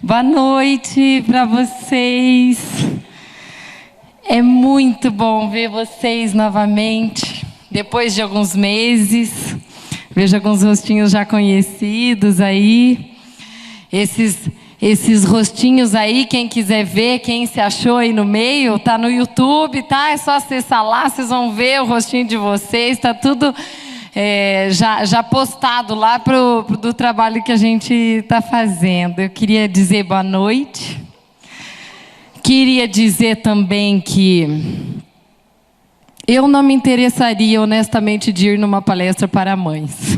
Boa noite para vocês. É muito bom ver vocês novamente, depois de alguns meses. Vejo alguns rostinhos já conhecidos aí. Esses rostinhos aí, quem quiser ver, quem se achou aí no meio, tá no YouTube, tá? É só acessar lá, vocês vão ver o rostinho de vocês, tá tudo já postado lá do trabalho que a gente está fazendo. Eu queria dizer boa noite. Queria dizer também que eu não me interessaria honestamente de ir numa palestra para mães.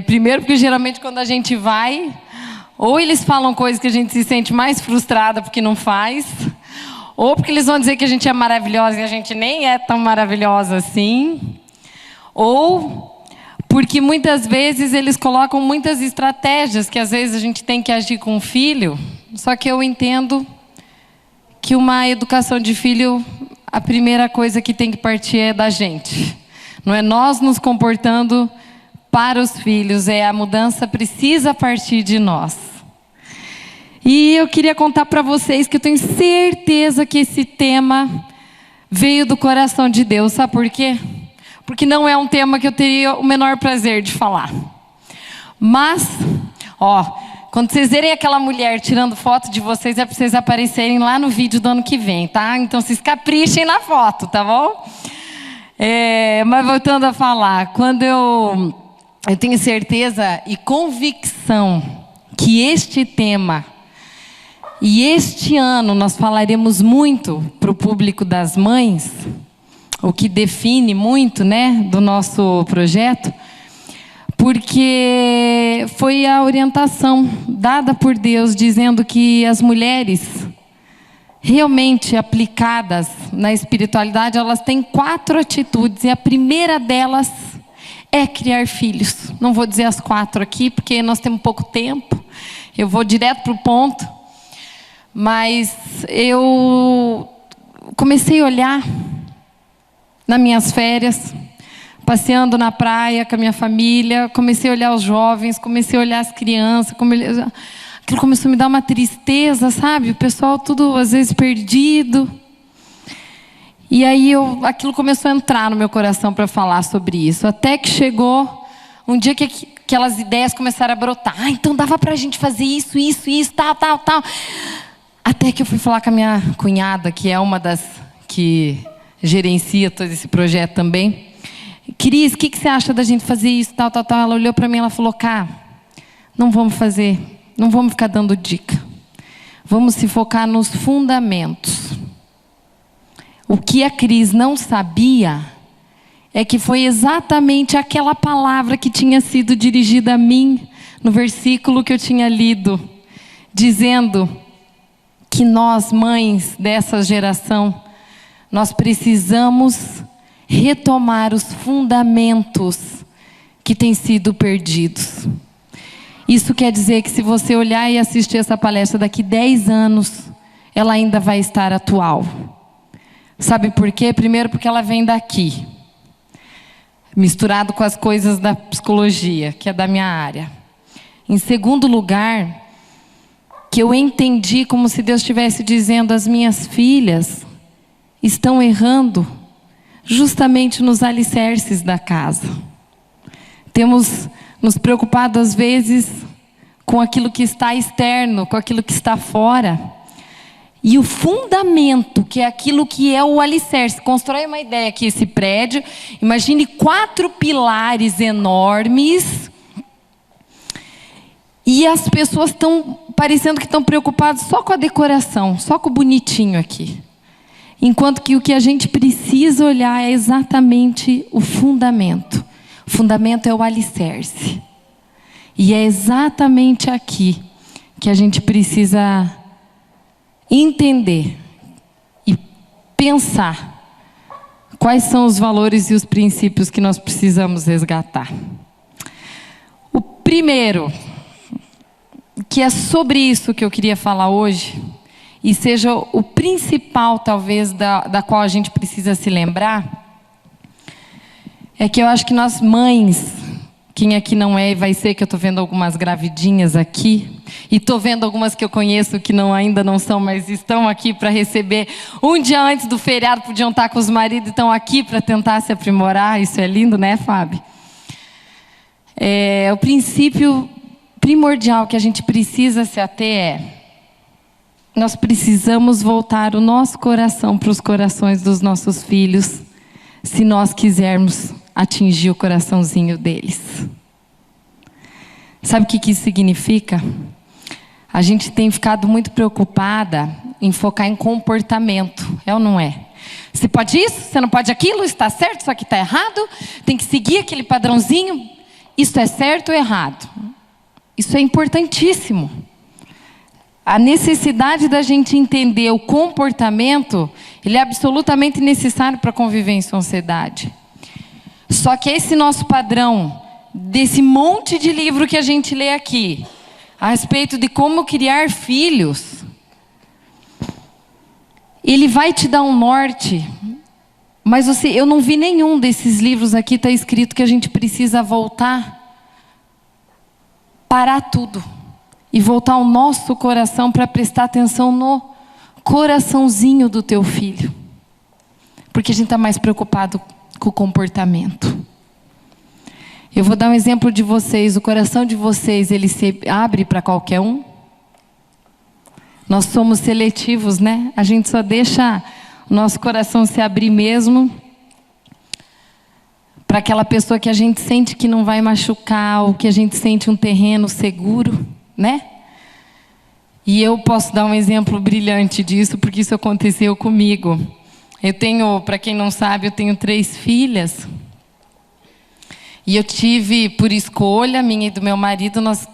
Primeiro porque geralmente quando a gente vai, ou eles falam coisas que a gente se sente mais frustrada porque não faz, ou porque eles vão dizer que a gente é maravilhosa e a gente nem é tão maravilhosa assim, ou porque muitas vezes eles colocam muitas estratégias que às vezes a gente tem que agir com o filho. Só que eu entendo que uma educação de filho, a primeira coisa que tem que partir é da gente. Não é nós nos comportando para os filhos, a mudança precisa partir de nós. E eu queria contar para vocês que eu tenho certeza que esse tema veio do coração de Deus. Sabe por quê? Porque não é um tema que eu teria o menor prazer de falar. Mas, quando vocês verem aquela mulher tirando foto de vocês, é para vocês aparecerem lá no vídeo do ano que vem, tá? Então vocês caprichem na foto, tá bom? Mas voltando a falar, quando eu tenho certeza e convicção que este tema, e este ano nós falaremos muito para o público das mães, o que define muito, né, do nosso projeto, porque foi a orientação dada por Deus, dizendo que as mulheres realmente aplicadas na espiritualidade, elas têm 4 atitudes, e a primeira delas é criar filhos. Não vou dizer as 4 aqui, porque nós temos pouco tempo, eu vou direto para o ponto, mas eu comecei a olhar nas minhas férias, passeando na praia com a minha família, comecei a olhar os jovens, comecei a olhar as crianças, aquilo começou a me dar uma tristeza, sabe? O pessoal tudo às vezes perdido. E aí aquilo começou a entrar no meu coração para falar sobre isso. Até que chegou um dia que aquelas ideias começaram a brotar. Então dava para a gente fazer isso, tal. Até que eu fui falar com a minha cunhada, que é uma das que gerencia todo esse projeto também. Cris, o que você acha da gente fazer isso, tal. Ela olhou para mim e ela falou, Cá, não vamos fazer, não vamos ficar dando dica. Vamos se focar nos fundamentos. O que a Cris não sabia é que foi exatamente aquela palavra que tinha sido dirigida a mim no versículo que eu tinha lido, dizendo que nós, mães dessa geração, nós precisamos retomar os fundamentos que têm sido perdidos. Isso quer dizer que se você olhar e assistir essa palestra daqui 10 anos, ela ainda vai estar atual. Sabe por quê? Primeiro porque ela vem daqui, misturado com as coisas da psicologia, que é da minha área. Em segundo lugar, que eu entendi como se Deus estivesse dizendo, as minhas filhas estão errando justamente nos alicerces da casa. Temos nos preocupado às vezes com aquilo que está externo, com aquilo que está fora. E o fundamento, que é aquilo que é o alicerce. Constrói uma ideia aqui, esse prédio. Imagine 4 pilares enormes. E as pessoas estão parecendo que estão preocupadas só com a decoração, só com o bonitinho aqui. Enquanto que o que a gente precisa olhar é exatamente o fundamento. O fundamento é o alicerce. E é exatamente aqui que a gente precisa entender e pensar quais são os valores e os princípios que nós precisamos resgatar. O primeiro, que é sobre isso que eu queria falar hoje, e seja o principal, talvez, da qual a gente precisa se lembrar, é que eu acho que nós mães, quem aqui não é e vai ser, que eu estou vendo algumas gravidinhas aqui, E estou vendo algumas que eu conheço que ainda não são, mas estão aqui para receber. Um dia antes do feriado podiam estar com os maridos e estão aqui para tentar se aprimorar. Isso é lindo, né, Fábio? O princípio primordial que a gente precisa se ater nós precisamos voltar o nosso coração para os corações dos nossos filhos, se nós quisermos atingir o coraçãozinho deles. Sabe o que isso significa? A gente tem ficado muito preocupada em focar em comportamento, é ou não é? Você pode isso, você não pode aquilo, está certo, isso aqui está errado, tem que seguir aquele padrãozinho, isso é certo ou errado? Isso é importantíssimo. A necessidade da gente entender o comportamento, ele é absolutamente necessário para conviver em sociedade. Só que esse nosso padrão, desse monte de livro que a gente lê aqui, a respeito de como criar filhos, ele vai te dar um norte, mas eu não vi nenhum desses livros aqui, está escrito que a gente precisa voltar, parar tudo. E voltar o nosso coração para prestar atenção no coraçãozinho do teu filho. Porque a gente está mais preocupado com o comportamento. Eu vou dar um exemplo de vocês. O coração de vocês, ele se abre para qualquer um? Nós somos seletivos, né? A gente só deixa o nosso coração se abrir mesmo para aquela pessoa que a gente sente que não vai machucar, ou que a gente sente um terreno seguro, né? E eu posso dar um exemplo brilhante disso, porque isso aconteceu comigo. Eu tenho, para quem não sabe, eu tenho 3 filhas. E eu tive, por escolha, minha e do meu marido, nós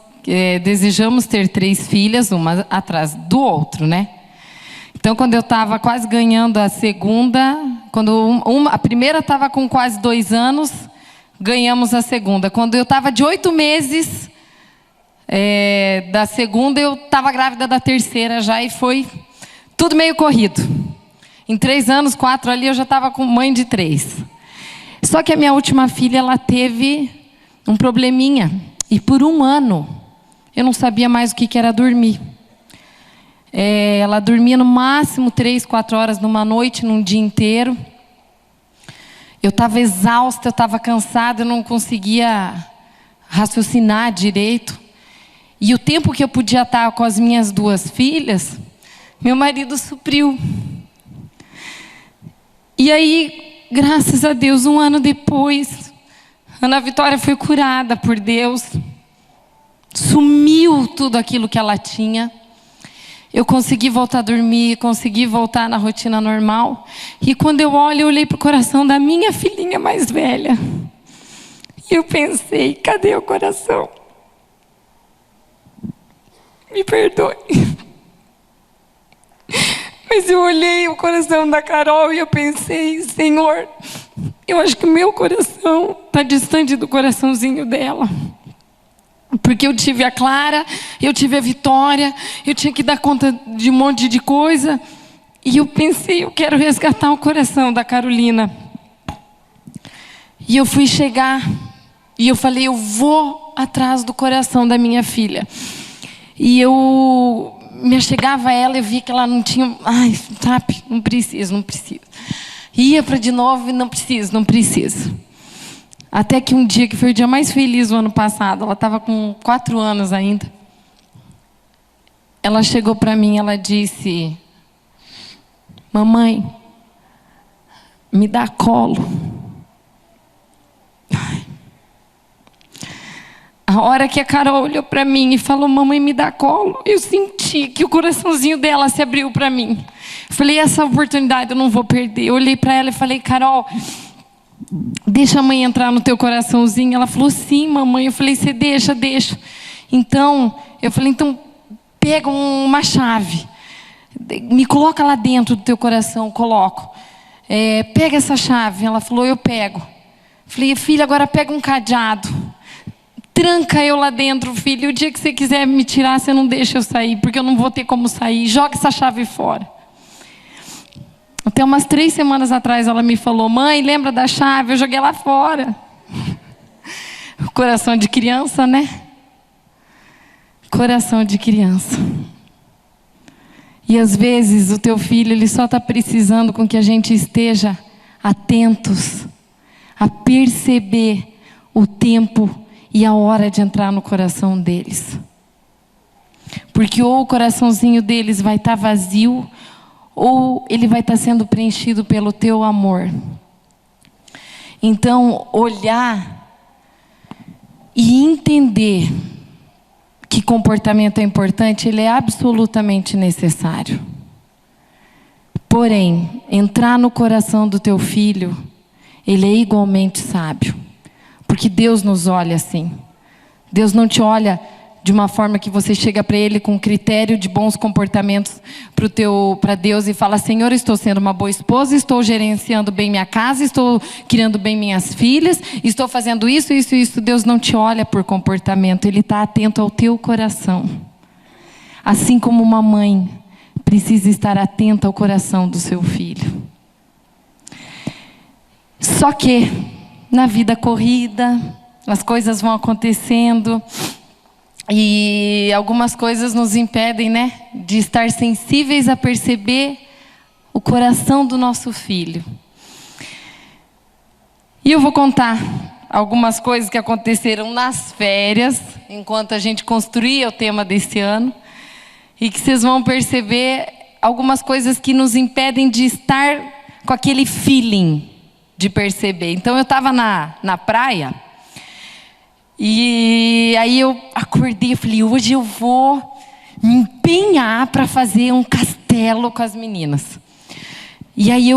desejamos ter 3 filhas, uma atrás do outro, né? Então, quando eu estava quase ganhando a segunda, quando a primeira estava com quase 2 anos, ganhamos a segunda. Quando eu estava de 8 meses da segunda, eu estava grávida da terceira já, e foi tudo meio corrido. Em 3 anos, 4 ali, eu já estava com mãe de 3. Só que a minha última filha, ela teve um probleminha. E por 1 ano, eu não sabia mais o que era dormir. Ela dormia no máximo 3, 4 horas numa noite, num dia inteiro. Eu estava exausta, eu estava cansada, eu não conseguia raciocinar direito. E o tempo que eu podia estar com as minhas 2 filhas, meu marido supriu. E aí, graças a Deus, 1 ano depois, Ana Vitória foi curada por Deus. Sumiu tudo aquilo que ela tinha. Eu consegui voltar a dormir, consegui voltar na rotina normal. E quando eu olhei para o coração da minha filhinha mais velha. E eu pensei, cadê o coração? Me perdoe. Mas eu olhei o coração da Carol e eu pensei, Senhor, eu acho que o meu coração está distante do coraçãozinho dela. Porque eu tive a Clara, eu tive a Vitória, eu tinha que dar conta de um monte de coisa. E eu pensei, eu quero resgatar o coração da Carolina. E eu fui chegar, e eu falei, eu vou atrás do coração da minha filha. E eu me achegava a ela, eu vi que ela não tinha... Ai, sabe, não preciso. Ia para de novo e não preciso. Até que um dia, que foi o dia mais feliz do ano passado, ela estava com 4 anos ainda. Ela chegou para mim, ela disse, mamãe, me dá colo. A hora que a Carol olhou para mim e falou, mamãe, me dá colo, eu senti que o coraçãozinho dela se abriu para mim. Falei, essa oportunidade eu não vou perder. Eu olhei para ela e falei, Carol, deixa a mãe entrar no teu coraçãozinho. Ela falou, sim, mamãe. Eu falei, você deixa. Então, eu falei, então pega uma chave, me coloca lá dentro do teu coração. Coloco. Pega essa chave. Ela falou, eu pego. Falei, filha, agora pega um cadeado. Tranca eu lá dentro, filho. O dia que você quiser me tirar, você não deixa eu sair, porque eu não vou ter como sair. Joga essa chave fora. Até umas 3 semanas atrás ela me falou, mãe, lembra da chave? Eu joguei lá fora. O coração de criança, né? Coração de criança. E às vezes o teu filho, ele só está precisando com que a gente esteja atentos a perceber o tempo e a hora de entrar no coração deles. Porque ou o coraçãozinho deles vai estar vazio, ou ele vai estar sendo preenchido pelo teu amor. Então, olhar e entender que comportamento é importante, ele é absolutamente necessário. Porém, entrar no coração do teu filho, ele é igualmente sábio. Porque Deus nos olha assim. Deus não te olha de uma forma que você chega para Ele com critério de bons comportamentos para Deus e fala: Senhor, estou sendo uma boa esposa, estou gerenciando bem minha casa, estou criando bem minhas filhas, estou fazendo isso, isso, isso. Deus não te olha por comportamento, Ele está atento ao teu coração. Assim como uma mãe precisa estar atenta ao coração do seu filho. Só que na vida corrida, as coisas vão acontecendo e algumas coisas nos impedem, né, de estar sensíveis a perceber o coração do nosso filho. E eu vou contar algumas coisas que aconteceram nas férias, enquanto a gente construía o tema desse ano, e que vocês vão perceber algumas coisas que nos impedem de estar com aquele feeling de perceber. Então eu estava na praia, e aí eu acordei e falei: hoje eu vou me empenhar para fazer um castelo com as meninas. E aí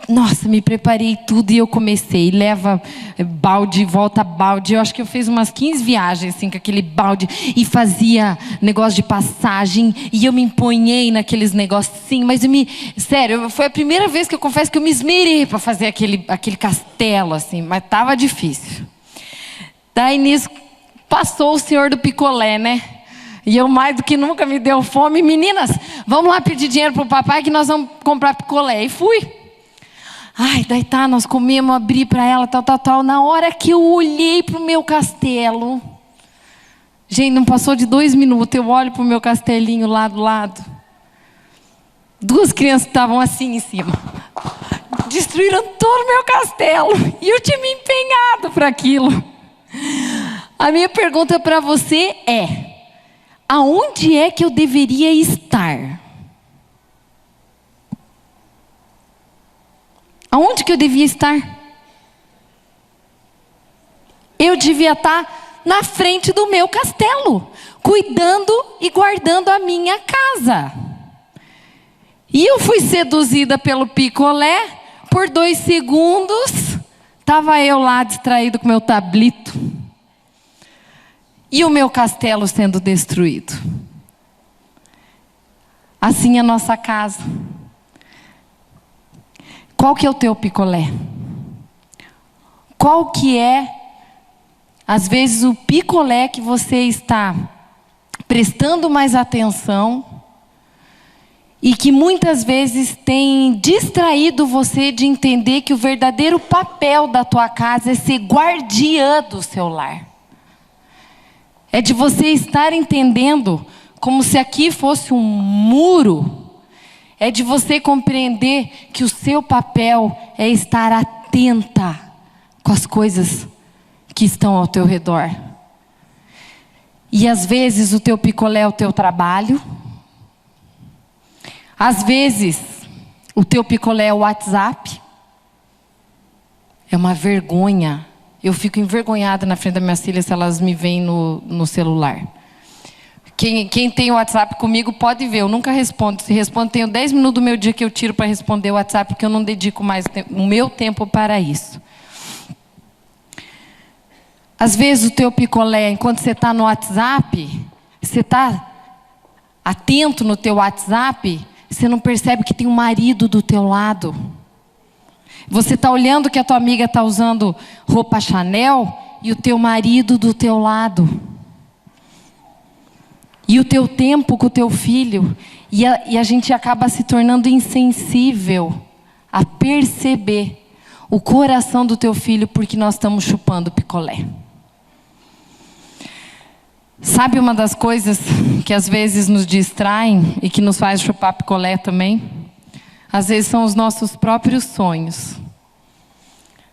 nossa, me preparei tudo e eu comecei. Leva balde, volta balde. Eu acho que eu fiz umas 15 viagens assim, com aquele balde. E fazia negócio de passagem. E eu me empenhei naqueles negocinhos. Mas sério, foi a primeira vez que eu confesso que eu me esmerei para fazer aquele castelo assim. Mas estava difícil. Daí nisso passou o senhor do picolé, né? E eu mais do que nunca me deu fome. Meninas, vamos lá pedir dinheiro pro papai que nós vamos comprar picolé. E fui. Ai, daí tá, nós comemos, abri para ela, tal. Na hora que eu olhei pro meu castelo, gente, não passou de 2 minutos, eu olho pro meu castelinho lá do lado. 2 crianças estavam assim em cima. Destruíram todo o meu castelo. E eu tinha me empenhado para aquilo. A minha pergunta para você é: aonde é que eu deveria estar? Aonde que eu devia estar? Eu devia estar na frente do meu castelo, cuidando e guardando a minha casa. E eu fui seduzida pelo picolé, por 2 segundos, estava eu lá distraído com meu tablito. E o meu castelo sendo destruído. Assim é a nossa casa. Qual que é o teu picolé? Qual que é, às vezes, o picolé que você está prestando mais atenção e que muitas vezes tem distraído você de entender que o verdadeiro papel da tua casa é ser guardiã do seu lar. É de você estar entendendo como se aqui fosse um muro. É de você compreender que o seu papel é estar atenta com as coisas que estão ao teu redor. E às vezes o teu picolé é o teu trabalho. Às vezes o teu picolé é o WhatsApp. É uma vergonha. Eu fico envergonhada na frente das minhas filhas se elas me veem no celular. Quem tem o WhatsApp comigo pode ver, eu nunca respondo. Se respondo, tenho 10 minutos do meu dia que eu tiro para responder o WhatsApp, porque eu não dedico mais o meu tempo para isso. Às vezes o teu picolé, enquanto você está no WhatsApp, você está atento no teu WhatsApp, você não percebe que tem um marido do teu lado. Você está olhando que a tua amiga está usando roupa Chanel e o teu marido do teu lado. E o teu tempo com o teu filho. E a gente acaba se tornando insensível a perceber o coração do teu filho porque nós estamos chupando picolé. Sabe uma das coisas que às vezes nos distraem e que nos faz chupar picolé também? Às vezes são os nossos próprios sonhos.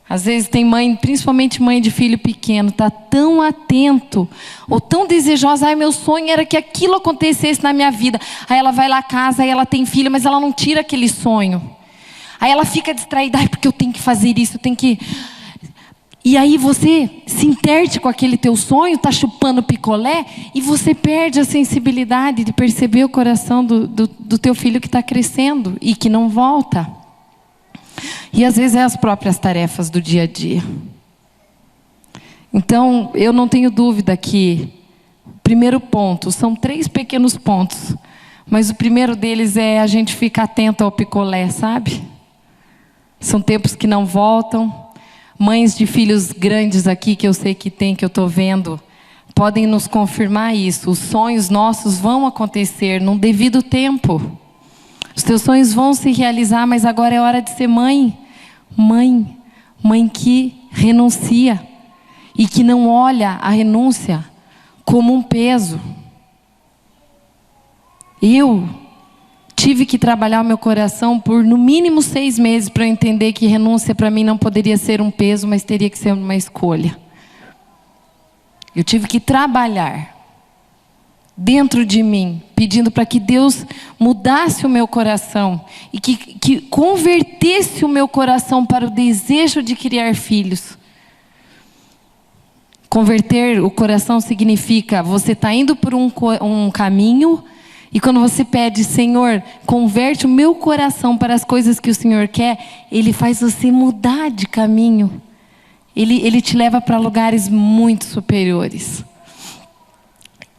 Às vezes tem mãe, principalmente mãe de filho pequeno, está tão atento ou tão desejosa. Ai, meu sonho era que aquilo acontecesse na minha vida. Aí ela vai lá à casa, aí ela tem filho, mas ela não tira aquele sonho. Aí ela fica distraída, ai, porque eu tenho que fazer isso, eu tenho que... E aí você se interte com aquele teu sonho, está chupando picolé, e você perde a sensibilidade de perceber o coração do teu filho que está crescendo e que não volta. E às vezes é as próprias tarefas do dia a dia. Então, eu não tenho dúvida que o primeiro ponto, são 3 pequenos pontos, mas o primeiro deles é a gente ficar atento ao picolé, sabe? São tempos que não voltam. Mães de filhos grandes aqui, que eu sei que tem, que eu estou vendo, podem nos confirmar isso. Os sonhos nossos vão acontecer num devido tempo. Os teus sonhos vão se realizar, mas agora é hora de ser mãe. Mãe que renuncia e que não olha a renúncia como um peso. Eu tive que trabalhar o meu coração por no mínimo 6 meses para eu entender que renúncia para mim não poderia ser um peso, mas teria que ser uma escolha. Eu tive que trabalhar dentro de mim, pedindo para que Deus mudasse o meu coração e que convertesse o meu coração para o desejo de criar filhos. Converter o coração significa você está indo por um caminho, e quando você pede, Senhor, converte o meu coração para as coisas que o Senhor quer, Ele faz você mudar de caminho. Ele te leva para lugares muito superiores.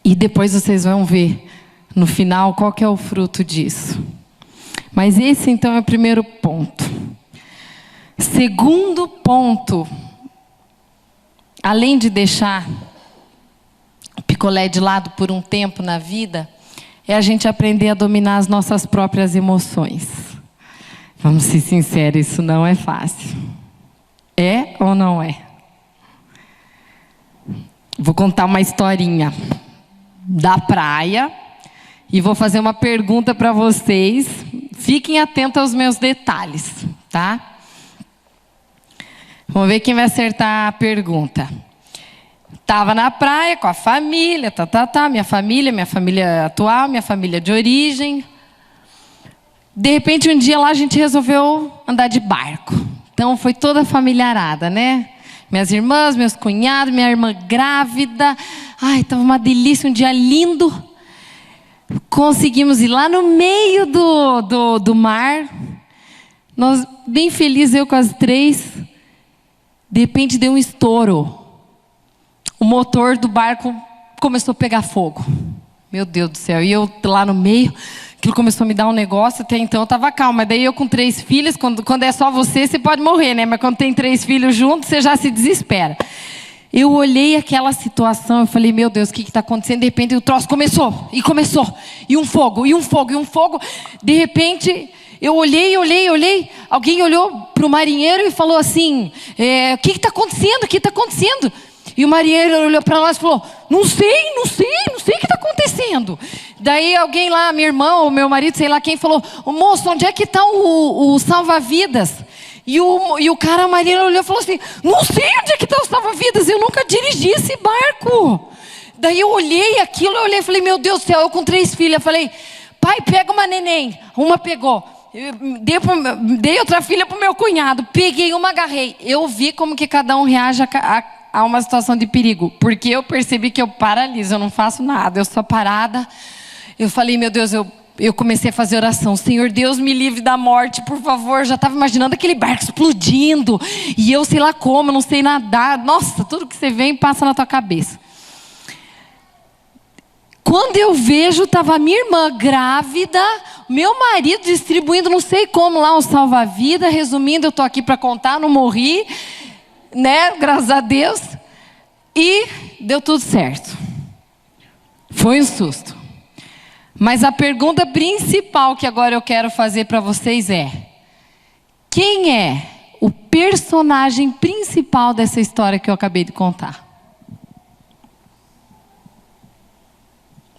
E depois vocês vão ver, no final, qual que é o fruto disso. Mas esse, então, é o primeiro ponto. Segundo ponto, além de deixar o picolé de lado por um tempo na vida, é a gente aprender a dominar as nossas próprias emoções. Vamos ser sinceros, isso não é fácil. É ou não é? Vou contar uma historinha da praia e vou fazer uma pergunta para vocês. Fiquem atentos aos meus detalhes, tá? Vamos ver quem vai acertar a pergunta. Estava na praia com a família, minha família atual, minha família de origem. De repente, um dia lá a gente resolveu andar de barco. Então foi toda a familiarada, né? Minhas irmãs, meus cunhados, minha irmã grávida. Ai, estava uma delícia, um dia lindo. Conseguimos ir lá no meio do mar. Nós, bem felizes, eu com as 3. De repente deu um estouro. O motor do barco começou a pegar fogo. Meu Deus do céu. E eu lá no meio, aquilo começou a me dar um negócio. Até então eu estava calma. Daí eu com 3 filhas, quando é só você pode morrer, né? Mas quando tem 3 filhos juntos, você já se desespera. Eu olhei aquela situação, eu falei, meu Deus, o que está acontecendo? De repente o troço começou. E um fogo. De repente, eu olhei. Alguém olhou para o marinheiro e falou assim, o que está acontecendo? O que está acontecendo? E o marinheiro olhou para nós e falou, não sei o que está acontecendo. Daí alguém lá, minha irmã ou meu marido, sei lá quem, falou, moço, onde é que está o salva-vidas? E o cara marinheiro olhou e falou assim, não sei onde é que está o salva-vidas, eu nunca dirigi esse barco. Daí eu olhei aquilo, e falei, meu Deus do céu, eu com 3 filhas, falei, pai, pega uma neném. Uma pegou. Dei outra filha para o meu cunhado, peguei uma, agarrei. Eu vi como que cada um reage a uma situação de perigo, porque eu percebi que eu paraliso, eu não faço nada, eu sou parada. Eu falei, meu Deus, eu comecei a fazer oração, Senhor Deus, me livre da morte, por favor. Já estava imaginando aquele barco explodindo, e eu sei lá como, não sei nadar. Nossa, tudo que você vem passa na tua cabeça. Quando eu vejo, estava minha irmã grávida, meu marido distribuindo, não sei como lá, um salva-vida. Resumindo, eu estou aqui para contar, não morri, né? Graças a Deus. E deu tudo certo. Foi um susto. Mas a pergunta principal que agora eu quero fazer para vocês é: quem é o personagem principal dessa história que eu acabei de contar?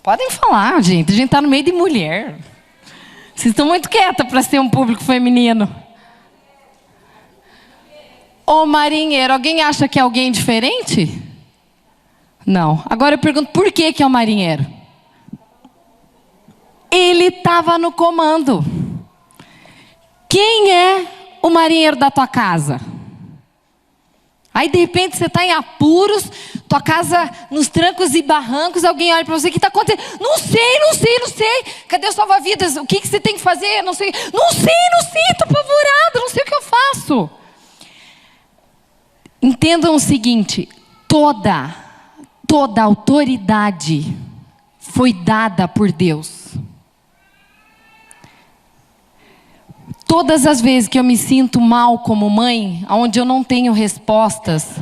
Podem falar, gente. A gente está no meio de mulher. Vocês estão muito quietas para ser um público feminino. Ô marinheiro, alguém acha que é alguém diferente? Não. Agora eu pergunto, por que é o marinheiro? Ele estava no comando. Quem é o marinheiro da tua casa? Aí de repente você está em apuros, tua casa nos trancos e barrancos, alguém olha para você, o que está acontecendo? Não sei. Cadê o salva-vidas? O que você tem que fazer? Não sei, estou apavorada, não sei o que eu faço. Entendam o seguinte, toda autoridade foi dada por Deus. Todas as vezes que eu me sinto mal como mãe, onde eu não tenho respostas,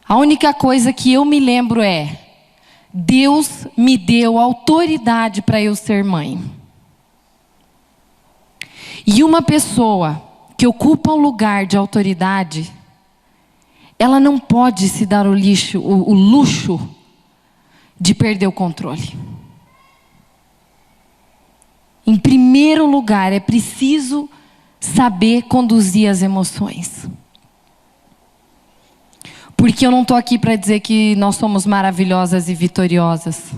a única coisa que eu me lembro é: Deus me deu autoridade para eu ser mãe. E uma pessoa que ocupa um lugar de autoridade, ela não pode se dar o luxo de perder o controle. Em primeiro lugar, é preciso saber conduzir as emoções. Porque eu não estou aqui para dizer que nós somos maravilhosas e vitoriosas.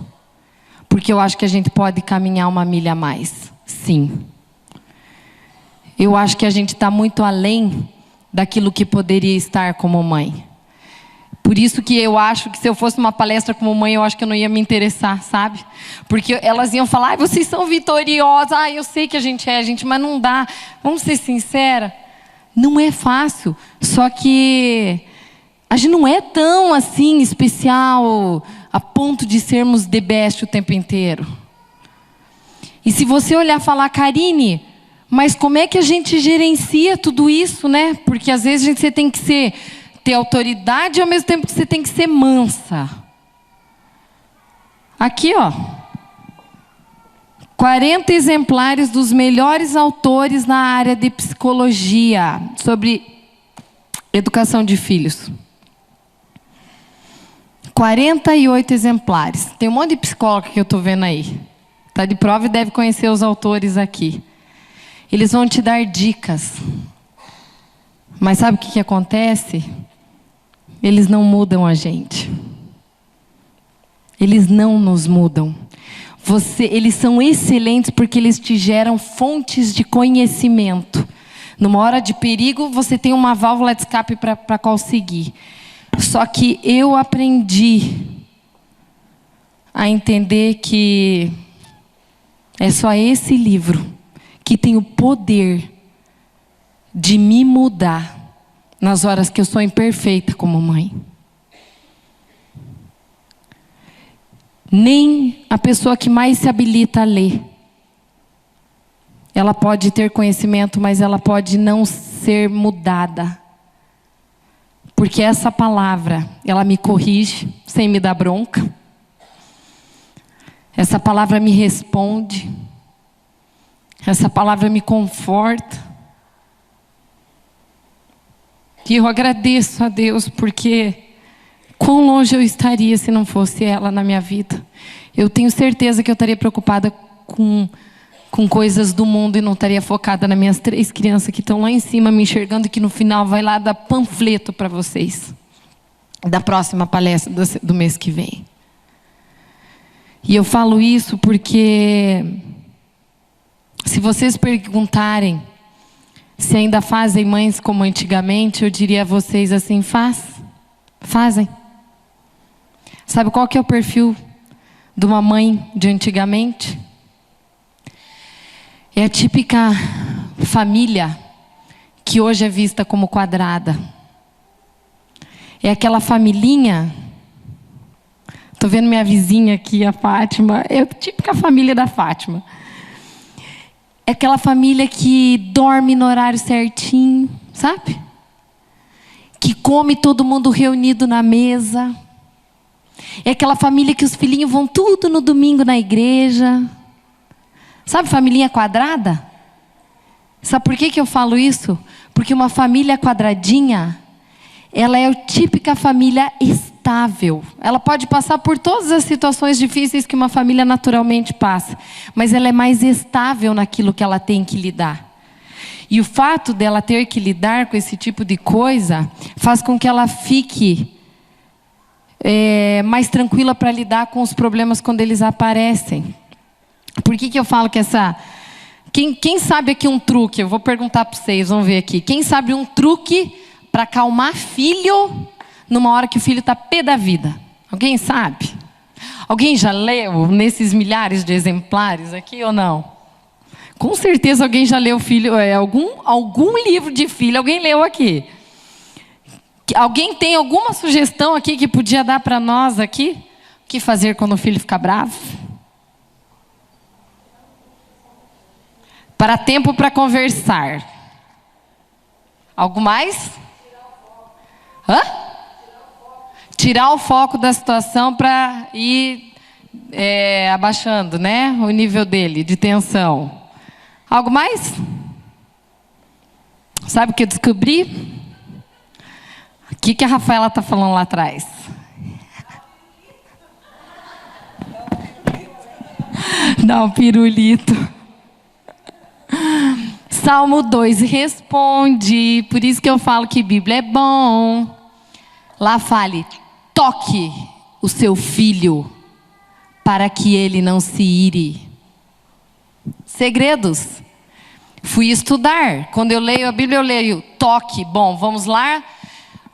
Porque eu acho que a gente pode caminhar uma milha a mais. Sim. Eu acho que a gente está muito além daquilo que poderia estar como mãe. Por isso que eu acho que se eu fosse uma palestra como mãe, eu acho que eu não ia me interessar, sabe? Porque elas iam falar, vocês são vitoriosas, eu sei que a gente é, mas não dá. Vamos ser sinceras, não é fácil. Só que a gente não é tão assim especial a ponto de sermos the best o tempo inteiro. E se você olhar e falar, Karine, mas como é que a gente gerencia tudo isso, né? Porque às vezes você tem que ter autoridade e ao mesmo tempo que você tem que ser mansa. Aqui, 40 exemplares dos melhores autores na área de psicologia sobre educação de filhos. 48 exemplares. Tem um monte de psicólogo que eu estou vendo aí. Está de prova e deve conhecer os autores aqui. Eles vão te dar dicas. Mas sabe o que acontece? Eles não mudam a gente. Eles não nos mudam. Eles são excelentes porque eles te geram fontes de conhecimento. Numa hora de perigo, você tem uma válvula de escape para conseguir. Só que eu aprendi a entender que é só esse livro que tem o poder de me mudar nas horas que eu sou imperfeita como mãe. Nem a pessoa que mais se habilita a ler, ela pode ter conhecimento, mas ela pode não ser mudada. Porque essa palavra, ela me corrige sem me dar bronca. Essa palavra me responde. Essa palavra me conforta. E eu agradeço a Deus porque quão longe eu estaria se não fosse ela na minha vida. Eu tenho certeza que eu estaria preocupada com coisas do mundo e não estaria focada nas minhas 3 crianças que estão lá em cima me enxergando, que no final vai lá dar panfleto para vocês da próxima palestra do mês que vem. E eu falo isso porque se vocês perguntarem se ainda fazem mães como antigamente, eu diria a vocês assim, fazem. Sabe qual que é o perfil de uma mãe de antigamente? É a típica família que hoje é vista como quadrada. É aquela familhinha. Estou vendo minha vizinha aqui, a Fátima. É a típica família da Fátima. É aquela família que dorme no horário certinho, sabe? Que come todo mundo reunido na mesa. É aquela família que os filhinhos vão tudo no domingo na igreja. Sabe, familhinha quadrada? Sabe por que eu falo isso? Porque uma família quadradinha, ela é a típica família estável. estável. Ela pode passar por todas as situações difíceis que uma família naturalmente passa, mas ela é mais estável naquilo que ela tem que lidar. E o fato dela ter que lidar com esse tipo de coisa faz com que ela fique mais tranquila para lidar com os problemas quando eles aparecem. Por que eu falo que essa... Quem sabe aqui um truque? Eu vou perguntar para vocês, vamos ver aqui. Quem sabe um truque para acalmar filho numa hora que o filho está pé da vida? Alguém sabe? Alguém já leu nesses milhares de exemplares aqui ou não? Com certeza alguém já leu algum livro de filho, alguém leu aqui. Alguém tem alguma sugestão aqui que podia dar para nós aqui? O que fazer quando o filho fica bravo? Para tempo para conversar. Algo mais? Hã? Tirar o foco da situação para ir abaixando, né? O nível dele de tensão. Algo mais? Sabe o que eu descobri? O que a Rafaela está falando lá atrás? Dá um pirulito. Salmo 2 responde. Por isso que eu falo que Bíblia é bom. Lá fale: toque o seu filho para que ele não se ire. Segredos. Fui estudar. Quando eu leio a Bíblia, eu leio toque. Bom, vamos lá.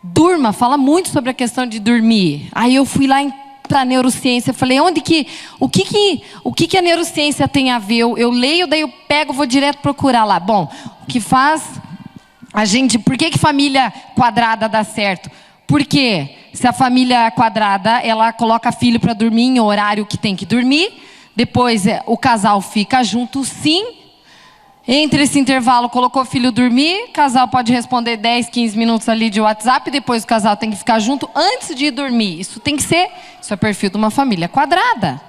Durma. Fala muito sobre a questão de dormir. Aí eu fui lá para a neurociência. Falei, o que a neurociência tem a ver? Eu leio, daí eu pego, vou direto procurar lá. Bom, o que faz a gente... Por que família quadrada dá certo? Porque se a família quadrada, ela coloca filho para dormir em horário que tem que dormir. Depois o casal fica junto, sim. Entre esse intervalo, colocou o filho dormir, o casal pode responder 10, 15 minutos ali de WhatsApp, depois o casal tem que ficar junto antes de ir dormir. Isso é perfil de uma família quadrada.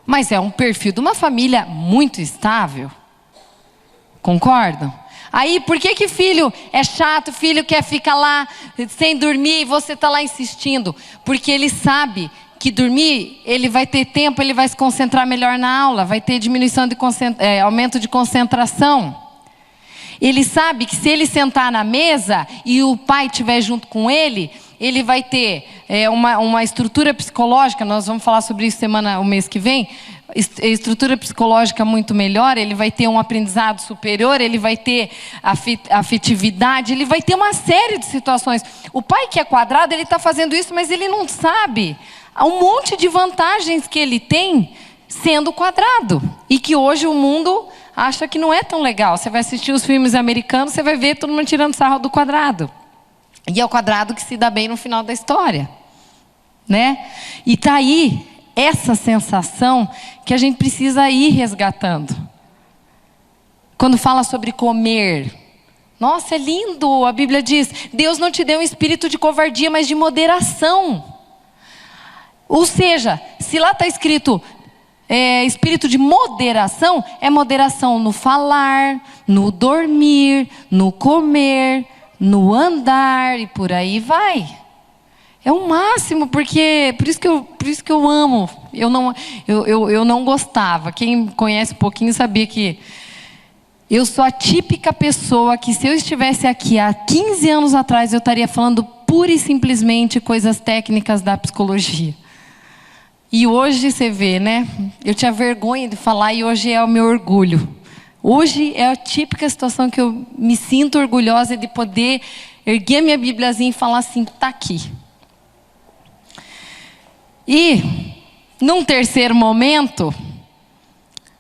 Mas é um perfil de uma família muito estável. Concordam? Aí, por que filho é chato, filho quer ficar lá sem dormir e você está lá insistindo? Porque ele sabe que dormir, ele vai ter tempo, ele vai se concentrar melhor na aula, vai ter diminuição de aumento de concentração. Ele sabe que se ele sentar na mesa e o pai estiver junto com ele, ele vai ter uma estrutura psicológica, nós vamos falar sobre isso o mês que vem, estrutura psicológica muito melhor, ele vai ter um aprendizado superior, ele vai ter afetividade, ele vai ter uma série de situações. O pai que é quadrado, ele está fazendo isso, mas ele não sabe há um monte de vantagens que ele tem sendo quadrado. E que hoje o mundo acha que não é tão legal. Você vai assistir os filmes americanos, você vai ver todo mundo tirando sarro do quadrado. E é o quadrado que se dá bem no final da história. Né? E está aí essa sensação que a gente precisa ir resgatando. Quando fala sobre comer... Nossa, é lindo. A Bíblia diz, Deus não te deu um espírito de covardia, mas de moderação. Ou seja, se lá está escrito espírito de moderação, é moderação no falar, no dormir, no comer, no andar e por aí vai. É o máximo, porque por isso que eu amo. Eu não gostava. Quem conhece um pouquinho sabia que eu sou a típica pessoa que, se eu estivesse aqui há 15 anos atrás, eu estaria falando pura e simplesmente coisas técnicas da psicologia. E hoje você vê, né? Eu tinha vergonha de falar e hoje é o meu orgulho. Hoje é a típica situação que eu me sinto orgulhosa de poder erguer minha Bíbliazinha e falar assim, tá aqui. E, num terceiro momento,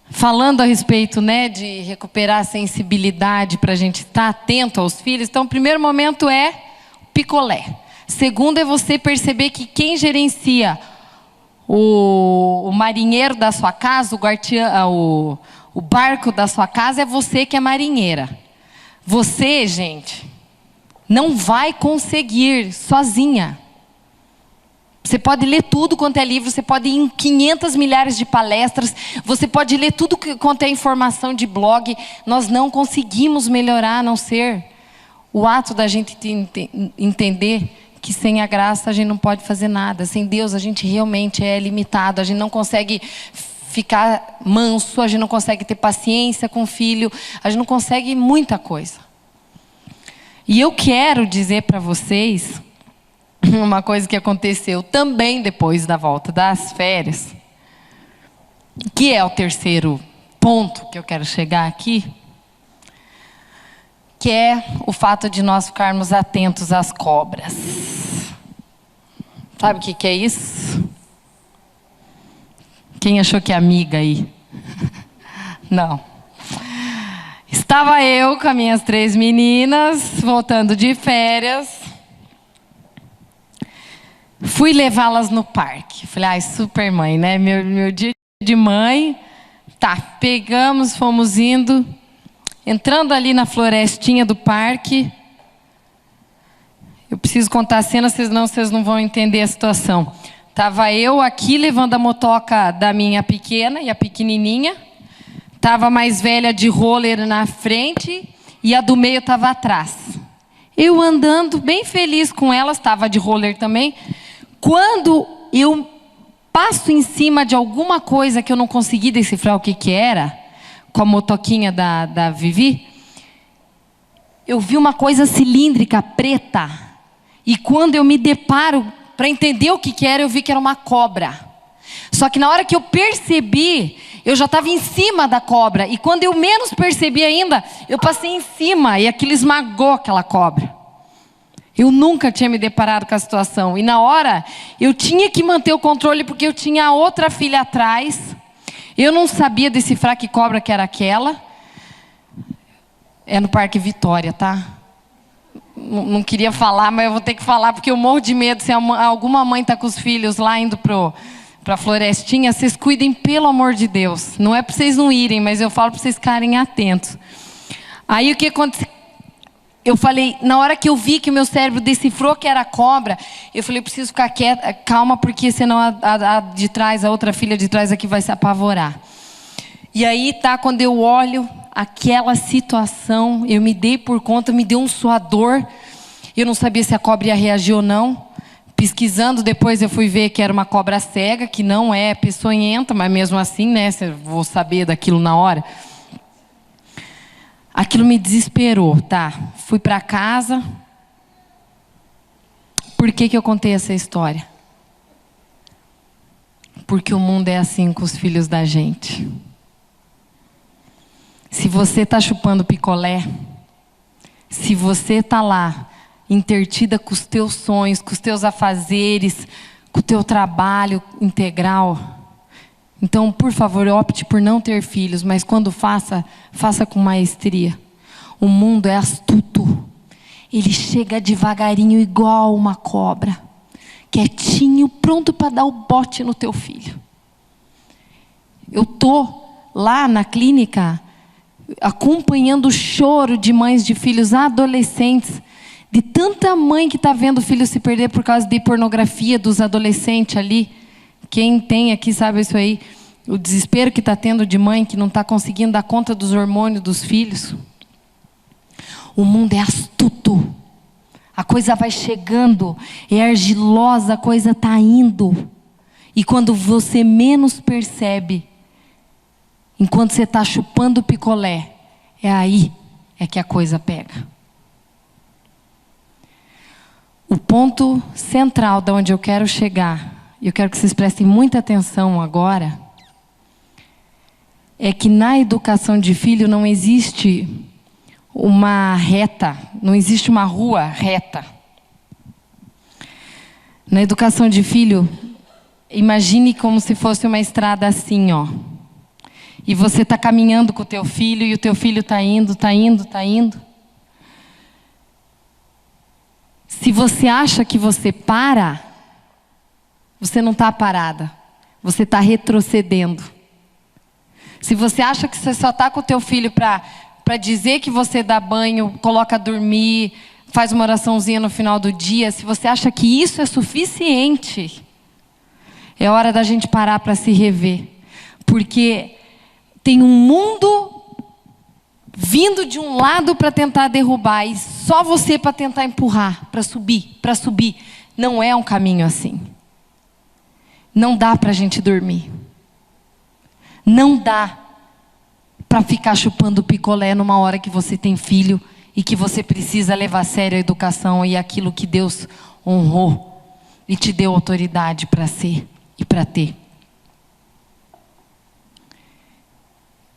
falando a respeito, né, de recuperar a sensibilidade para a gente estar atento aos filhos. Então, o primeiro momento é picolé. Segundo é você perceber que quem gerencia o marinheiro da sua casa, o barco da sua casa, é você que é marinheira. Você, gente, não vai conseguir sozinha. Você pode ler tudo quanto é livro, você pode ir em 500 milhares de palestras, você pode ler tudo quanto é informação de blog. Nós não conseguimos melhorar, a não ser o ato da gente entender que sem a graça a gente não pode fazer nada. Sem Deus a gente realmente é limitado. A gente não consegue ficar manso, a gente não consegue ter paciência com o filho, a gente não consegue muita coisa. E eu quero dizer para vocês uma coisa que aconteceu também depois da volta das férias, que é o terceiro ponto que eu quero chegar aqui, que é o fato de nós ficarmos atentos às cobras. Sabe o que é isso? Quem achou que é amiga aí? Não. Estava eu com as minhas 3 meninas, voltando de férias. Fui levá-las no parque. Falei, ai, super mãe, né? Meu dia de mãe. Tá, pegamos, fomos indo. Entrando ali na florestinha do parque. Eu preciso contar a cena, senão vocês não vão entender a situação. Estava eu aqui levando a motoca da minha pequena e a pequenininha. Estava a mais velha de roller na frente e a do meio estava atrás. Eu andando bem feliz com elas, estava de roller também. Quando eu passo em cima de alguma coisa que eu não consegui decifrar o que era, com a motoquinha da Vivi, eu vi uma coisa cilíndrica, preta. E quando eu me deparo para entender o que era, eu vi que era uma cobra. Só que na hora que eu percebi, eu já estava em cima da cobra. E quando eu menos percebi ainda, eu passei em cima e aquilo esmagou aquela cobra. Eu nunca tinha me deparado com a situação. E na hora, eu tinha que manter o controle porque eu tinha a outra filha atrás. Eu não sabia decifrar que cobra que era aquela. É no Parque Vitória, tá? Não queria falar, mas eu vou ter que falar porque eu morro de medo. Se alguma mãe está com os filhos lá indo para a florestinha, vocês cuidem, pelo amor de Deus. Não é para vocês não irem, mas eu falo para vocês ficarem atentos. Aí o que aconteceu? Eu falei, na hora que eu vi que o meu cérebro decifrou que era cobra, eu falei, eu preciso ficar quieta, calma, porque senão a de trás, a outra filha de trás aqui vai se apavorar. E aí, tá, quando eu olho aquela situação, eu me dei por conta, me deu um suador. Eu não sabia se a cobra ia reagir ou não. Pesquisando, depois eu fui ver que era uma cobra cega, que não é peçonhenta, mas mesmo assim, né, vou saber daquilo na hora. Aquilo me desesperou, tá? Fui para casa. Por que eu contei essa história? Porque o mundo é assim com os filhos da gente. Se você está chupando picolé, se você está lá, intertida com os teus sonhos, com os teus afazeres, com o teu trabalho integral, então, por favor, opte por não ter filhos, mas quando faça, faça com maestria. O mundo é astuto. Ele chega devagarinho igual uma cobra, quietinho, pronto para dar o bote no teu filho. Eu estou lá na clínica acompanhando o choro de mães de filhos adolescentes, de tanta mãe que está vendo o filho se perder por causa de pornografia dos adolescentes ali. Quem tem aqui sabe isso aí. O desespero que está tendo de mãe que não está conseguindo dar conta dos hormônios dos filhos. O mundo é astuto. A coisa vai chegando, é argilosa, a coisa está indo. E quando você menos percebe, enquanto você está chupando picolé, é aí que a coisa pega. O ponto central de onde eu quero chegar, e eu quero que vocês prestem muita atenção agora, é que na educação de filho não existe uma reta, não existe uma rua reta. Na educação de filho, imagine como se fosse uma estrada assim, ó. E você está caminhando com o teu filho, e o teu filho está indo, está indo, está indo. Se você acha que você para, você não está parada. Você está retrocedendo. Se você acha que você só está com o teu filho para dizer que você dá banho, coloca a dormir, faz uma oraçãozinha no final do dia, se você acha que isso é suficiente, é hora da gente parar para se rever. Porque tem um mundo vindo de um lado para tentar derrubar, e só você para tentar empurrar, para subir, para subir. Não é um caminho assim. Não dá para a gente dormir. Não dá para ficar chupando picolé numa hora que você tem filho e que você precisa levar a sério a educação e aquilo que Deus honrou e te deu autoridade para ser e para ter.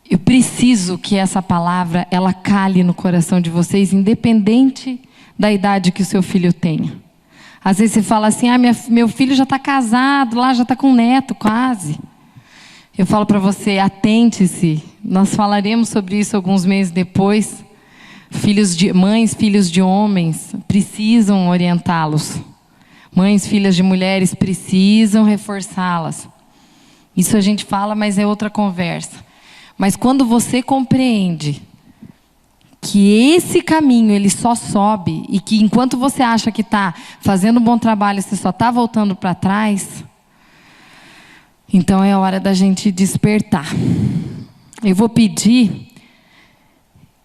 Eu preciso que essa palavra, ela cale no coração de vocês, independente da idade que o seu filho tenha. Às vezes você fala assim, meu filho já está casado, lá já está com neto quase. Eu falo para você, atente-se. Nós falaremos sobre isso alguns meses depois. Mães, filhos de homens, precisam orientá-los. Mães, filhas de mulheres, precisam reforçá-las. Isso a gente fala, mas é outra conversa. Mas quando você compreende que esse caminho ele só sobe e que enquanto você acha que está fazendo um bom trabalho, você só está voltando para trás, então é hora da gente despertar. Eu vou pedir,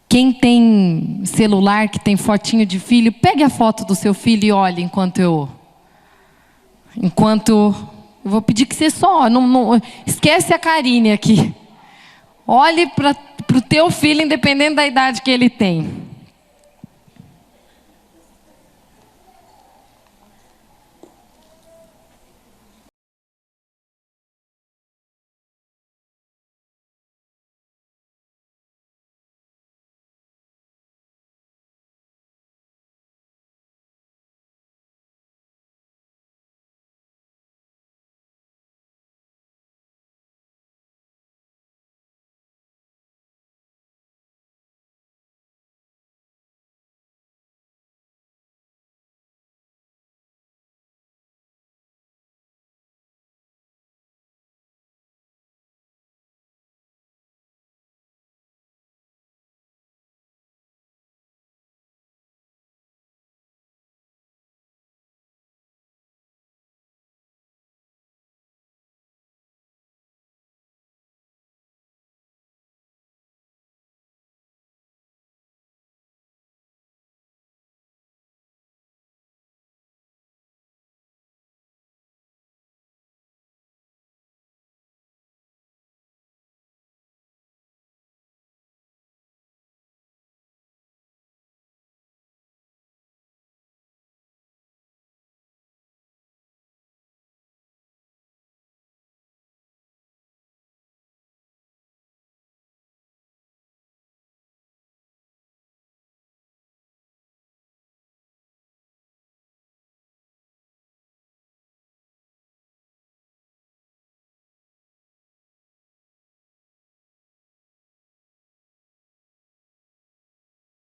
quem tem celular, que tem fotinho de filho, pegue a foto do seu filho e olhe enquanto eu vou pedir que você só, não esquece a Karine aqui. Olhe para o teu filho, independente da idade que ele tem.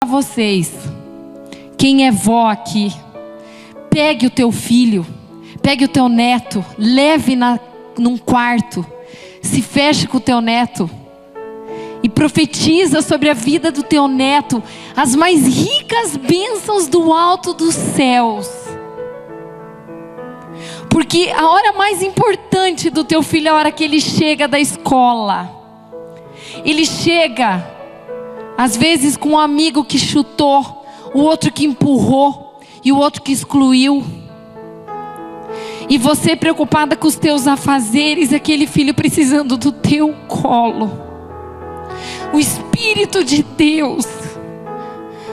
A vocês, quem é vó aqui, pegue o teu filho, pegue o teu neto, leve num quarto, se feche com o teu neto e profetiza sobre a vida do teu neto as mais ricas bênçãos do alto dos céus. Porque a hora mais importante do teu filho é a hora que ele chega da escola. Ele chega às vezes com um amigo que chutou, o outro que empurrou e o outro que excluiu. E você preocupada com os teus afazeres, aquele filho precisando do teu colo. O Espírito de Deus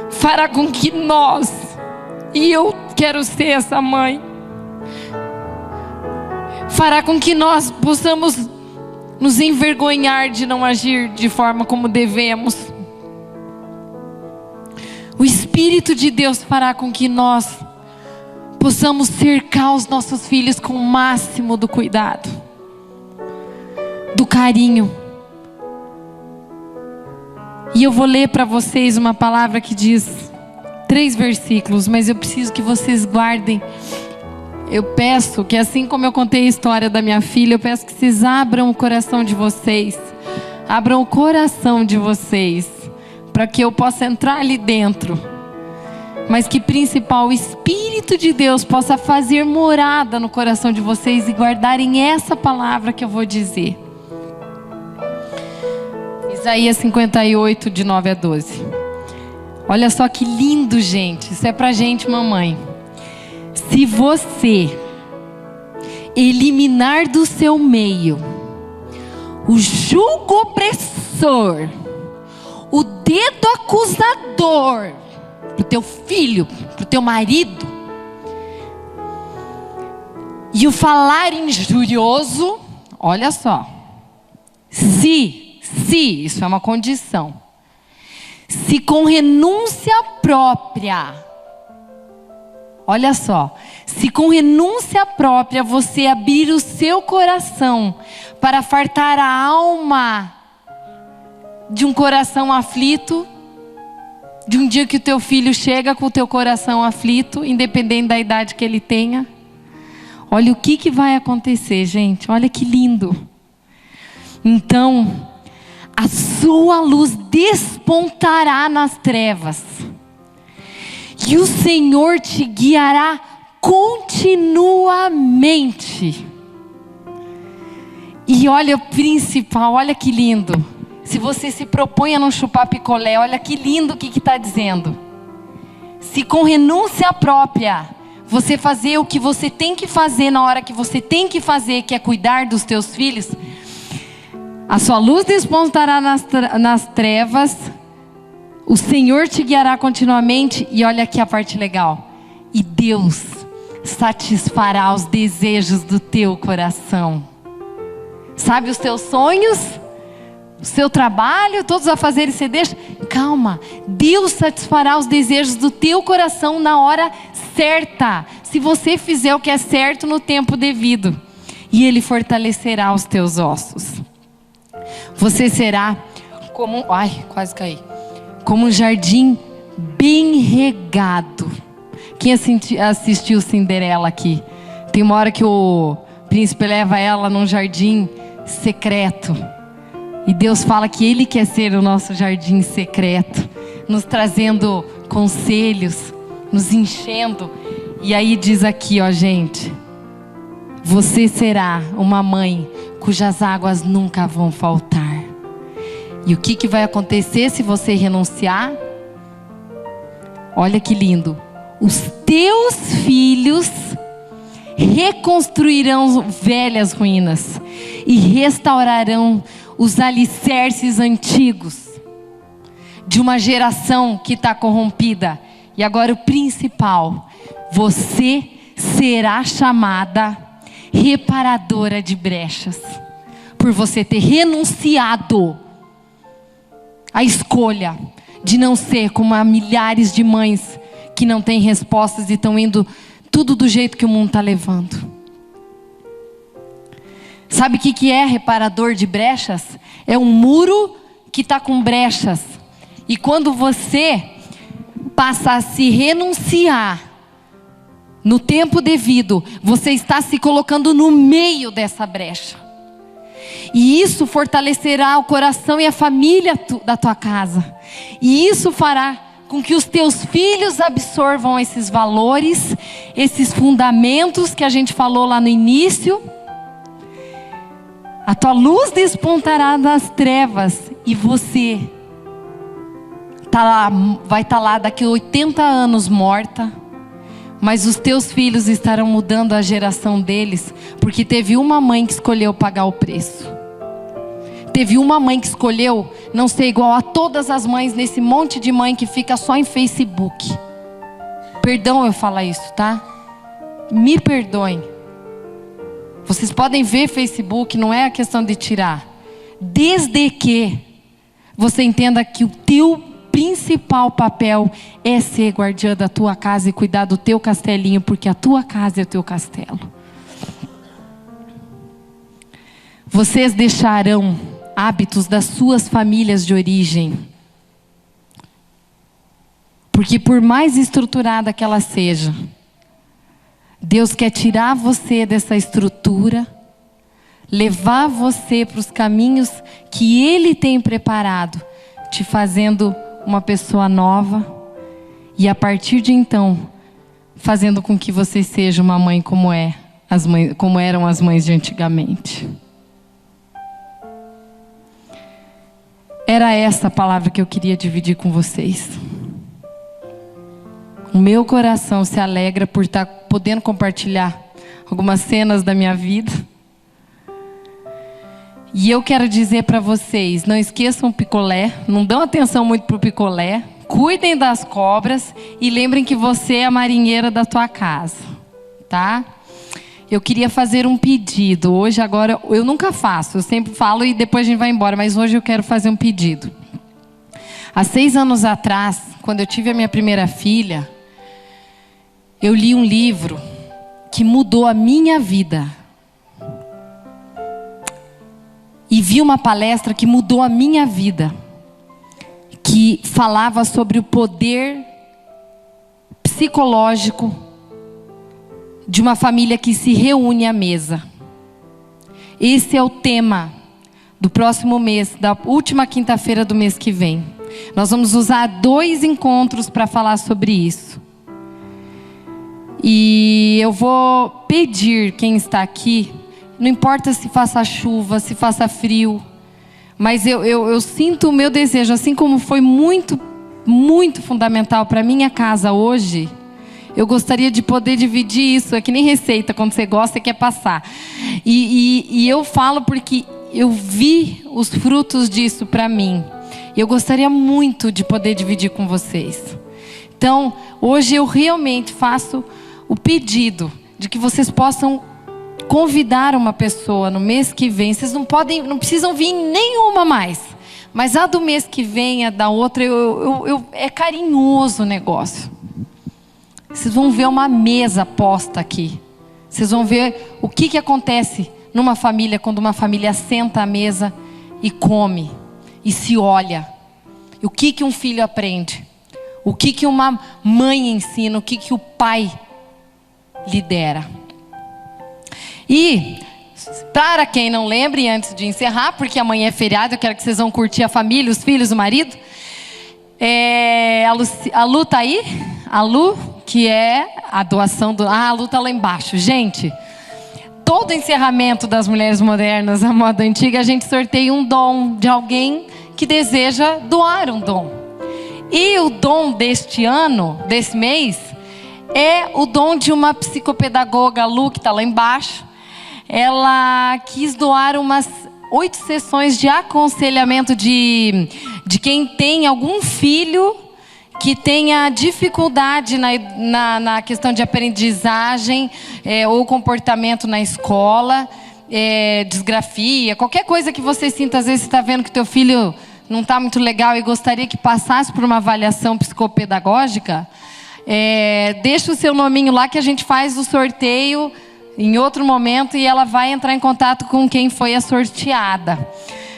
fará com que nós, e eu quero ser essa mãe, fará com que nós possamos nos envergonhar de não agir de forma como devemos. O Espírito de Deus fará com que nós possamos cercar os nossos filhos com o máximo do cuidado, do carinho. E eu vou ler para vocês uma palavra que diz 3 versículos, mas eu preciso que vocês guardem. Eu peço que, assim como eu contei a história da minha filha, eu peço que vocês abram o coração de vocês. Abram o coração de vocês, para que eu possa entrar ali dentro. Mas que principal, o Espírito de Deus possa fazer morada no coração de vocês e guardarem essa palavra que eu vou dizer. Isaías 58, de 9 a 12. Olha só que lindo, gente. Isso é pra gente, mamãe. Se você eliminar do seu meio o jugo opressor, o dedo acusador pro teu filho, pro teu marido, e o falar injurioso, olha só, se, isso é uma condição, se com renúncia própria, olha só, se com renúncia própria você abrir o seu coração para fartar a alma de um coração aflito, de um dia que o teu filho chega com o teu coração aflito, independente da idade que ele tenha, olha o que vai acontecer, gente, olha que lindo. Então, a sua luz despontará nas trevas, e o Senhor te guiará continuamente. E olha o principal, olha que lindo. Se você se propõe a não chupar picolé, olha que lindo o que está dizendo. Se com renúncia própria, você fazer o que você tem que fazer na hora que você tem que fazer, que é cuidar dos teus filhos, a sua luz despontará nas trevas, o Senhor te guiará continuamente, e olha aqui a parte legal, e Deus satisfará os desejos do teu coração. Sabe os teus sonhos, o seu trabalho, todos os afazeres que você deixa? Calma, Deus satisfará os desejos do teu coração na hora certa, se você fizer o que é certo no tempo devido, e Ele fortalecerá os teus ossos. Você será como, quase caí, como um jardim bem regado. Quem assistiu Cinderela aqui? Tem uma hora que o príncipe leva ela num jardim secreto, e Deus fala que Ele quer ser o nosso jardim secreto, nos trazendo conselhos, nos enchendo. E aí diz aqui, ó gente, você será uma mãe cujas águas nunca vão faltar. E o que vai acontecer se você renunciar? Olha que lindo. Os teus filhos reconstruirão velhas ruínas e restaurarão os alicerces antigos de uma geração que está corrompida. E agora o principal, você será chamada reparadora de brechas, por você ter renunciado à escolha de não ser como há milhares de mães que não têm respostas e estão indo tudo do jeito que o mundo está levando. Sabe o que é reparador de brechas? É um muro que está com brechas, e quando você passa a se renunciar no tempo devido, você está se colocando no meio dessa brecha, e isso fortalecerá o coração e a família da tua casa, e isso fará com que os teus filhos absorvam esses valores, esses fundamentos que a gente falou lá no início. A tua luz despontará das trevas, e você vai estar lá daqui a 80 anos morta, mas os teus filhos estarão mudando a geração deles, porque teve uma mãe que escolheu pagar o preço. Teve uma mãe que escolheu não ser igual a todas as mães, nesse monte de mãe que fica só em Facebook. Perdão eu falar isso, tá? Me perdoem. Vocês podem ver Facebook, não é a questão de tirar. Desde que você entenda que o teu principal papel é ser guardiã da tua casa e cuidar do teu castelinho, porque a tua casa é o teu castelo. Vocês deixarão hábitos das suas famílias de origem, porque por mais estruturada que ela seja, Deus quer tirar você dessa estrutura, levar você para os caminhos que Ele tem preparado, te fazendo uma pessoa nova, e a partir de então, fazendo com que você seja uma mãe como eram as mães de antigamente. Era essa a palavra que eu queria dividir com vocês. O meu coração se alegra por estar podendo compartilhar algumas cenas da minha vida. E eu quero dizer para vocês, não esqueçam o picolé, não dão atenção muito para o picolé, cuidem das cobras e lembrem que você é a marinheira da tua casa, tá? Eu queria fazer um pedido, hoje agora, eu nunca faço, eu sempre falo e depois a gente vai embora, mas hoje eu quero fazer um pedido. Há 6 anos atrás, quando eu tive a minha primeira filha, eu li um livro que mudou a minha vida. E vi uma palestra que mudou a minha vida, que falava sobre o poder psicológico de uma família que se reúne à mesa. Esse é o tema do próximo mês, da última quinta-feira do mês que vem. Nós vamos usar 2 encontros para falar sobre isso. E eu vou pedir quem está aqui, não importa se faça chuva, se faça frio, mas eu sinto o meu desejo, assim como foi muito, muito fundamental para a minha casa hoje, eu gostaria de poder dividir isso, é que nem receita, quando você gosta e quer passar. E eu falo porque eu vi os frutos disso para mim. E eu gostaria muito de poder dividir com vocês. Então, hoje eu realmente faço o pedido de que vocês possam convidar uma pessoa no mês que vem. Vocês não precisam vir nenhuma mais. Mas a do mês que vem, a da outra, é carinhoso o negócio. Vocês vão ver uma mesa posta aqui. Vocês vão ver o que acontece numa família, quando uma família senta à mesa e come, e se olha. O que um filho aprende. O que uma mãe ensina, o que o pai lidera. E, para quem não lembra, e antes de encerrar, porque amanhã é feriado, eu quero que vocês vão curtir a família, os filhos, o marido. A Lu tá aí? A Lu, que é a doação do... Ah, a Lu tá lá embaixo. Gente, todo encerramento das Mulheres Modernas, a moda antiga, a gente sorteia um dom de alguém que deseja doar um dom. E o dom deste ano, desse mês, é o dom de uma psicopedagoga, a Lu, que está lá embaixo. Ela quis doar umas 8 sessões de aconselhamento de quem tem algum filho que tenha dificuldade na questão de aprendizagem ou comportamento na escola, disgrafia, qualquer coisa que você sinta. Às vezes você está vendo que teu filho não está muito legal e gostaria que passasse por uma avaliação psicopedagógica, deixa o seu nominho lá que a gente faz o sorteio em outro momento e ela vai entrar em contato com quem foi a sorteada.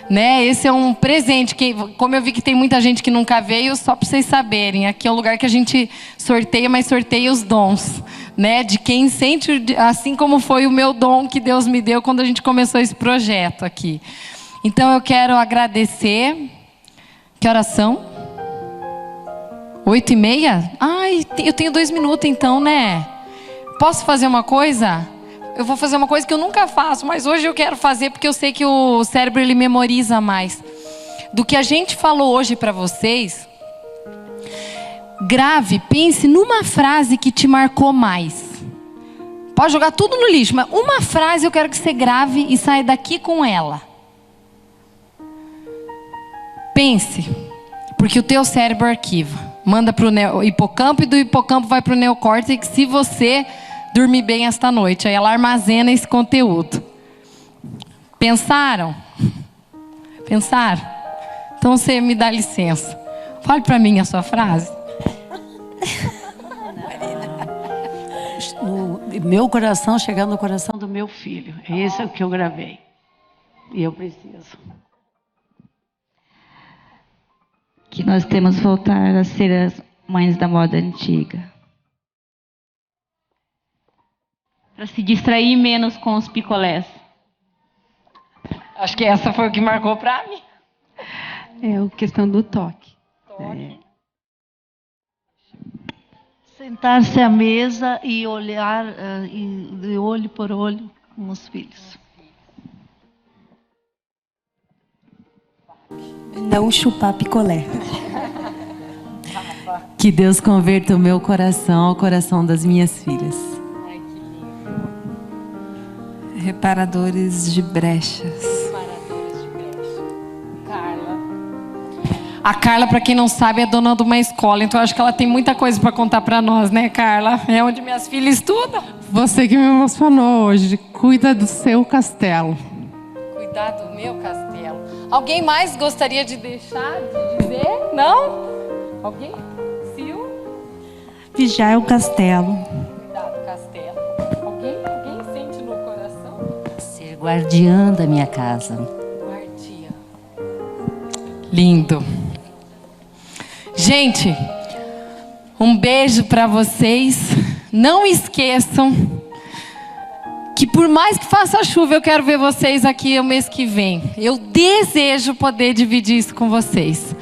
Né? Esse é um presente. Como eu vi que tem muita gente que nunca veio, só para vocês saberem, aqui é o lugar que a gente sorteia, mas sorteia os dons. Né? De quem sente, assim como foi o meu dom que Deus me deu quando a gente começou esse projeto aqui. Então eu quero agradecer. Que horas são? 8h30? Ai, eu tenho 2 minutos então, né? Posso fazer uma coisa? Eu vou fazer uma coisa que eu nunca faço, mas hoje eu quero fazer porque eu sei que o cérebro ele memoriza mais. Do que a gente falou hoje para vocês, grave, pense numa frase que te marcou mais. Pode jogar tudo no lixo, mas uma frase eu quero que você grave e saia daqui com ela. Pense, porque o teu cérebro arquiva. Manda para o hipocampo e do hipocampo vai para o neocórtex se você dormir bem esta noite. Aí ela armazena esse conteúdo. Pensaram? Pensaram? Então você me dá licença. Fale para mim a sua frase. O meu coração chegando no coração do meu filho. Esse é o que eu gravei. E eu preciso. Que nós temos que voltar a ser as mães da moda antiga. Para se distrair menos com os picolés. Acho que essa foi o que marcou para mim. É a questão do toque. Sentar-se à mesa e olhar de olho por olho com os filhos. Não chupar picolé. Que Deus converta o meu coração ao coração das minhas filhas. Reparadores de brechas. A Carla, para quem não sabe, é dona de uma escola, então eu acho que ela tem muita coisa para contar para nós, né, Carla? É onde minhas filhas estudam. Você que me emocionou hoje, cuida do seu castelo. Cuidar do meu castelo. Alguém mais gostaria de deixar de dizer? Não? Alguém? Sil? Vigiar o castelo. Cuidar do castelo. Alguém sente no coração? Ser guardiã da minha casa. Guardia. Lindo. Gente, um beijo para vocês. Não esqueçam que por mais que faça chuva, eu quero ver vocês aqui o mês que vem. Eu desejo poder dividir isso com vocês.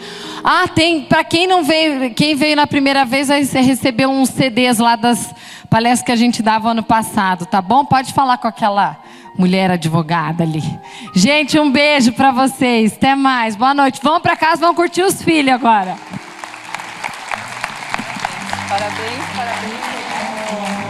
Ah, tem, para quem não veio, quem veio na primeira vez, você recebeu uns CDs lá das palestras que a gente dava ano passado, tá bom? Pode falar com aquela mulher advogada ali. Gente, um beijo para vocês. Até mais. Boa noite. Vamos para casa, vamos curtir os filhos agora. Parabéns, parabéns.